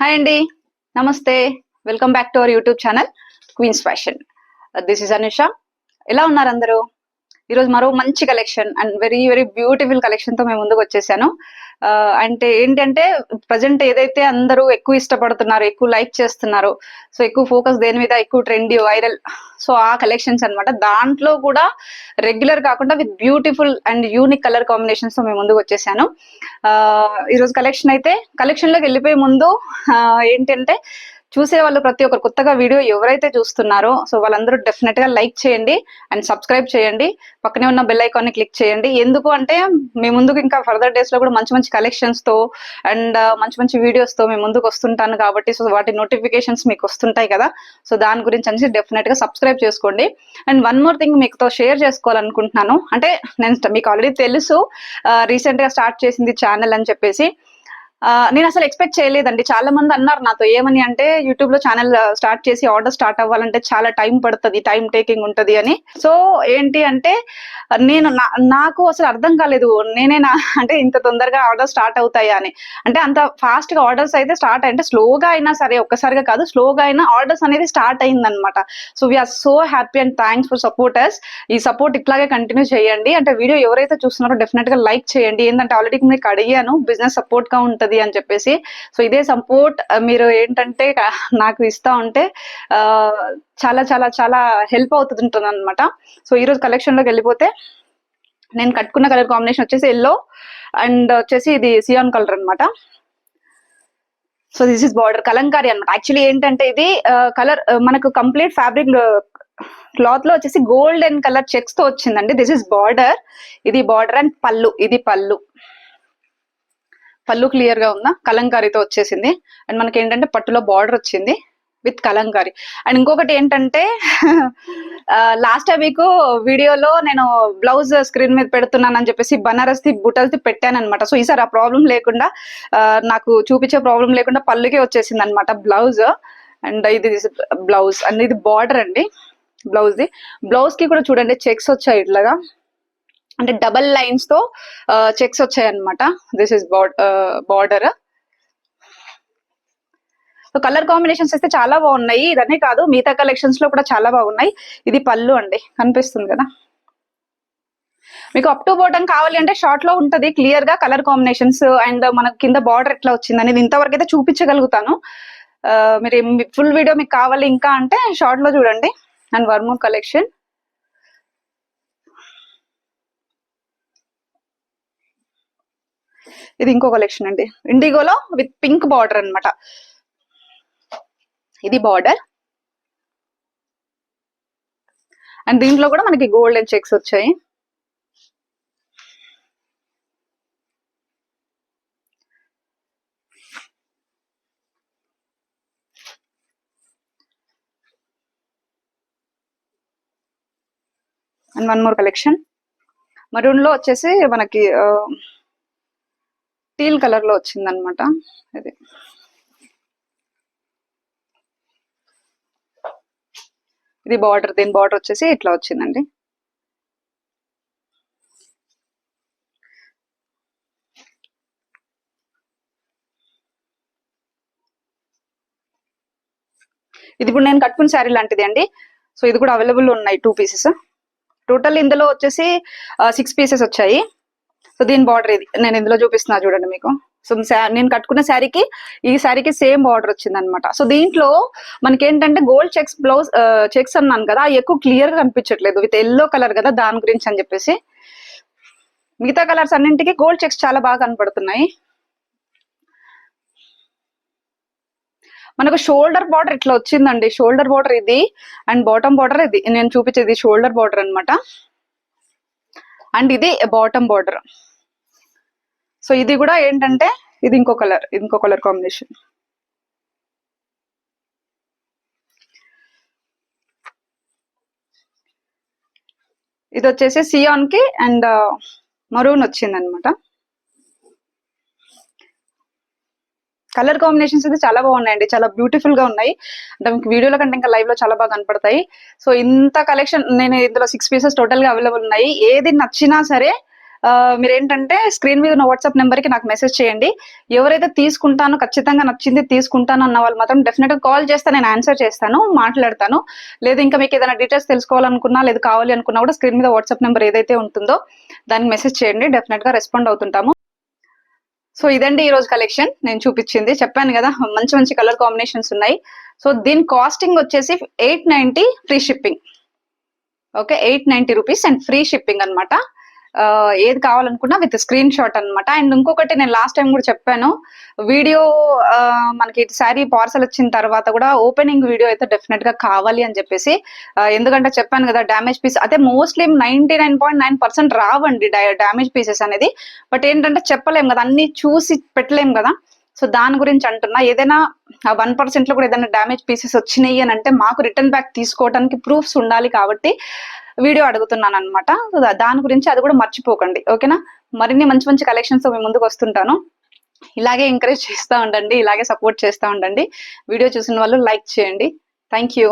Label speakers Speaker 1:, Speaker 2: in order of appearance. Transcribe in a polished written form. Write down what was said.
Speaker 1: Hi అండి, నమస్తే. Welcome back to our YouTube channel Queens Fashion. This is Anusha. ఎలా ఉన్నారు అందరూ? ఈరోజు మరో మంచి collection and very very beautiful collection తో మేము ముందుకు వచ్చేసాను. అంటే ఏంటంటే ప్రజెంట్ ఏదైతే అందరూ ఎక్కువ ఇష్టపడుతున్నారు, ఎక్కువ లైక్ చేస్తున్నారు, సో ఎక్కువ ఫోకస్ దేని మీద, ఎక్కువ ట్రెండీ వైరల్, సో ఆ కలెక్షన్స్ అన్నమాట. దాంట్లో కూడా రెగ్యులర్ కాకుండా with beautiful and unique colour combinations తో మేము ముందుకు వచ్చేసాను. ఈరోజు కలెక్షన్ లోకి వెళ్ళిపోయే ముందు ఏంటంటే చూసే వాళ్ళు ప్రతి ఒక్కరు కొత్తగా వీడియో ఎవరైతే చూస్తున్నారో సో వాళ్ళందరూ డెఫినెట్ గా లైక్ చేయండి అండ్ సబ్స్క్రైబ్ చేయండి. పక్కనే ఉన్న బెల్ ఐకాన్ ని క్లిక్ చేయండి. ఎందుకు అంటే మీ ముందుకు ఇంకా ఫర్దర్ డేస్ లో కూడా మంచి మంచి కలెక్షన్స్ తో అండ్ మంచి మంచి వీడియోస్ తో మేము ముందుకు వస్తుంటాను కాబట్టి సో వాటి నోటిఫికేషన్స్ మీకు వస్తుంటాయి కదా. సో దాని గురించి అనేసి డెఫినెట్ గా సబ్స్క్రైబ్ చేసుకోండి. అండ్ వన్ మోర్ థింగ్ మీతో షేర్ చేసుకోవాలనుకుంటున్నాను. అంటే నేను మీకు ఆల్రెడీ తెలుసు రీసెంట్ గా స్టార్ట్ చేసింది ఛానల్ అని చెప్పేసి. నేను అసలు ఎక్స్పెక్ట్ చేయలేదండి. చాలా మంది అన్నారు నాతో, ఏమని అంటే యూట్యూబ్ లో ఛానల్ స్టార్ట్ చేసి ఆర్డర్ స్టార్ట్ అవ్వాలంటే చాలా టైం పడుతుంది, టైం టేకింగ్ ఉంటది అని. సో ఏంటి అంటే నేను నాకు అసలు అర్థం కాలేదు, అంటే ఇంత తొందరగా ఆర్డర్ స్టార్ట్ అవుతాయా అని. అంటే అంత ఫాస్ట్ గా ఆర్డర్స్ అయితే స్టార్ట్ అంటే స్లోగా అయినా సరే, ఒక్కసారిగా కాదు స్లోగా అయినా ఆర్డర్స్ అనేది స్టార్ట్ అయిందనమాట. So we are so happy and thanks for supporters. ఈ సపోర్ట్ ఇట్లాగే కంటిన్యూ చేయండి. అంటే వీడియో ఎవరైతే చూస్తున్నారో డెఫినెట్ గా లైక్ చేయండి. ఏంటంటే ఆల్రెడీ మీకు అడిగాను బిజినెస్ సపోర్ట్ గా ఉంటది అని చెప్పేసి. సో ఇదే సపోర్ట్ మీరు ఏంటంటే నాకు ఇస్తా ఉంటే చాలా చాలా చాలా హెల్ప్ అవుతుంటుంది అనమాట. సో ఈరోజు కలెక్షన్ లోకి వెళ్ళిపోతే నేను కట్టుకున్న కలర్ కాంబినేషన్ వచ్చేసి ఎల్లో అండ్ వచ్చేసి ఇది సియాన్ కలర్ అనమాట. So this is border Kalamkari అనమాట. యాక్చువల్లీ ఏంటంటే ఇది కలర్ మనకు కంప్లీట్ ఫ్యాబ్రిక్ క్లాత్ లో వచ్చేసి గోల్డెన్ కలర్ చెక్స్ తో వచ్చిందండి. దిస్ ఇస్ బార్డర్, ఇది బార్డర్ అండ్ పళ్ళు, ఇది పళ్ళు క్లియర్ గా ఉందా, కలంకారీతో వచ్చేసింది. అండ్ మనకి ఏంటంటే పట్టులో బార్డర్ వచ్చింది విత్ కలంకారీ. అండ్ ఇంకొకటి ఏంటంటే లాస్ట్ వీక్ వీడియోలో నేను బ్లౌజ్ స్క్రీన్ మీద పెడుతున్నాను అని చెప్పేసి బనారస్ ది బుటల్స్ పెట్టాను అనమాట. సో ఈసారి ఆ ప్రాబ్లం లేకుండా నాకు చూపించే ప్రాబ్లం లేకుండా పళ్ళుకే వచ్చేసింది అనమాట బ్లౌజ్. అండ్ ఇది బ్లౌజ్ అండ్ ఇది బార్డర్ అండి. బ్లౌజ్ కి కూడా చూడండి చెక్స్ వచ్చాయి ఇట్లాగా, అంటే డబల్ లైన్స్ తో చెక్స్ వచ్చాయి అనమాట. This is border. So colour combinations అయితే చాలా బాగున్నాయి. ఇదనే కాదు మిగతా కలెక్షన్స్ లో కూడా చాలా బాగున్నాయి. ఇది పళ్ళు అండి, కనిపిస్తుంది కదా మీకు. అప్ టు బాటమ్ కావాలి అంటే షార్ట్ లో ఉంటది క్లియర్ గా కలర్ కాంబినేషన్స్ అండ్ మనకి కింద బార్డర్ ఎట్లా వచ్చింది అనేది ఇంతవరకు అయితే చూపించగలుగుతాను. మీరు ఫుల్ వీడియో మీకు కావాలి ఇంకా అంటే షార్ట్ లో చూడండి. అండ్ వన్ మోర్ కలెక్షన్, ఇది ఇంకో కలెక్షన్ అండి, ఇండిగోలో విత్ పింక్ బార్డర్ అనమాట. ఇది బార్డర్ అండ్ దీంట్లో కూడా మనకి గోల్డెన్ చెక్స్ వచ్చాయి. And one more collection, maroon లో వచ్చేసి మనకి టీల్ కలర్ లో వచ్చింది అనమాట. ఇది బార్డర్, దీని బార్డర్ వచ్చేసి ఇట్లా వచ్చిందండి. ఇది ఇప్పుడు నేను కట్టుకున్న శారీ లాంటిది అండి. సో ఇది కూడా అవైలబుల్ ఉన్నాయి 2 పీసెస్. టోటల్ ఇందులో వచ్చేసి 6 పీసెస్ వచ్చాయి. సో దీని బార్డర్ ఇది నేను ఇందులో చూపిస్తున్నా చూడండి మీకు. సో నేను కట్టుకున్న శారీకి ఈ శారీకి సేమ్ బార్డర్ వచ్చింది అనమాట. సో దీంట్లో మనకి ఏంటంటే గోల్డ్ చెక్స్ బ్లౌజ్ చెక్స్ అన్నాను కదా, ఎక్కువ క్లియర్ గా కనిపించట్లేదు విత్ ఎల్లో కలర్ కదా, దాని గురించి అని చెప్పేసి. మిగతా కలర్స్ అన్నింటికి గోల్డ్ చెక్స్ చాలా బాగా కనపడుతున్నాయి. మనకు షోల్డర్ బార్డర్ ఇట్లా వచ్చిందండి. షోల్డర్ బార్డర్ ఇది అండ్ బాటమ్ బార్డర్ ఇది నేను చూపించేది షోల్డర్ బార్డర్ అనమాట. అండ్ ఇది బాటమ్ బార్డర్. సో ఇది కూడా ఏంటంటే ఇది ఇంకో కలర్ కాంబినేషన్. ఇది వచ్చేసి సియాన్ కి అండ్ మరూన్ వచ్చింది అనమాట. కలర్ కాంబినేషన్స్ అయితే చాలా బాగున్నాయండి, చాలా బ్యూటిఫుల్ గా ఉన్నాయి. అంటే మీకు వీడియోలో కంటే ఇంకా లైవ్ లో చాలా బాగా కనపడతాయి. సో ఇంత కలెక్షన్ నేను ఇందులో 6 పీసెస్ టోటల్ గా అవైలబుల్ ఉన్నాయి. ఏది నచ్చినా సరే మీరు ఏంటంటే స్క్రీన్ మీద ఉన్న వాట్సాప్ నెంబర్ కి నాకు మెసేజ్ చేయండి. ఎవరైతే తీసుకుంటానో ఖచ్చితంగా నచ్చింది తీసుకుంటాను అన్న వాళ్ళు మాత్రం డెఫినెట్ గా కాల్ చేస్తే నేను ఆన్సర్ చేస్తాను, మాట్లాడతాను. లేదు ఇంకా మీకు ఏదైనా డీటెయిల్స్ తెలుసుకోవాలనుకున్నా లేదు కావాలి అనుకున్నా కూడా స్క్రీన్ మీద వాట్సాప్ నెంబర్ ఏదైతే ఉంటుందో దానికి మెసేజ్ చేయండి, డెఫినెట్ గా రెస్పాండ్ అవుతుంటాము. సో ఇదండి ఈ రోజు కలెక్షన్ నేను చూపించింది. చెప్పాను కదా మంచి మంచి కలర్ కాంబినేషన్స్ ఉన్నాయి. సో దీని కాస్టింగ్ వచ్చేసి 890 free shipping. Okay, 890 rupees and free shipping అనమాట. ఏది కావాలనుకున్నా విత్ స్క్రీన్ షాట్ అనమాట. అండ్ ఇంకొకటి నేను లాస్ట్ టైం కూడా చెప్పాను, వీడియో మనకి శారీ పార్సల్ వచ్చిన తర్వాత కూడా ఓపెనింగ్ వీడియో అయితే డెఫినెట్ గా కావాలి అని చెప్పేసి. ఎందుకంటే చెప్పాను కదా డ్యామేజ్ పీస్ అయితే మోస్ట్లీ 99.9% రావండి డ్యామేజ్ పీసెస్ అనేది. బట్ ఏంటంటే చెప్పలేం కదా, అన్ని చూసి పెట్టలేం కదా. సో దాని గురించి అంటున్నా, ఏదైనా 1% లో కూడా ఏదైనా డ్యామేజ్ పీసెస్ వచ్చినాయి అని అంటే మాకు రిటర్న్ బ్యాక్ తీసుకోవడానికి ప్రూఫ్స్ ఉండాలి కాబట్టి వీడియో అడుగుతున్నాను అనమాట. దాని గురించి అది కూడా మర్చిపోకండి, ఓకేనా. మరిన్ని మంచి మంచి కలెక్షన్స్ తో మీ ముందుకు వస్తుంటాను. ఇలాగే ఎంకరేజ్ చేస్తూ ఉండండి, ఇలాగే సపోర్ట్ చేస్తూ ఉండండి. వీడియో చూసిన వాళ్ళు లైక్ చేయండి. Thank you.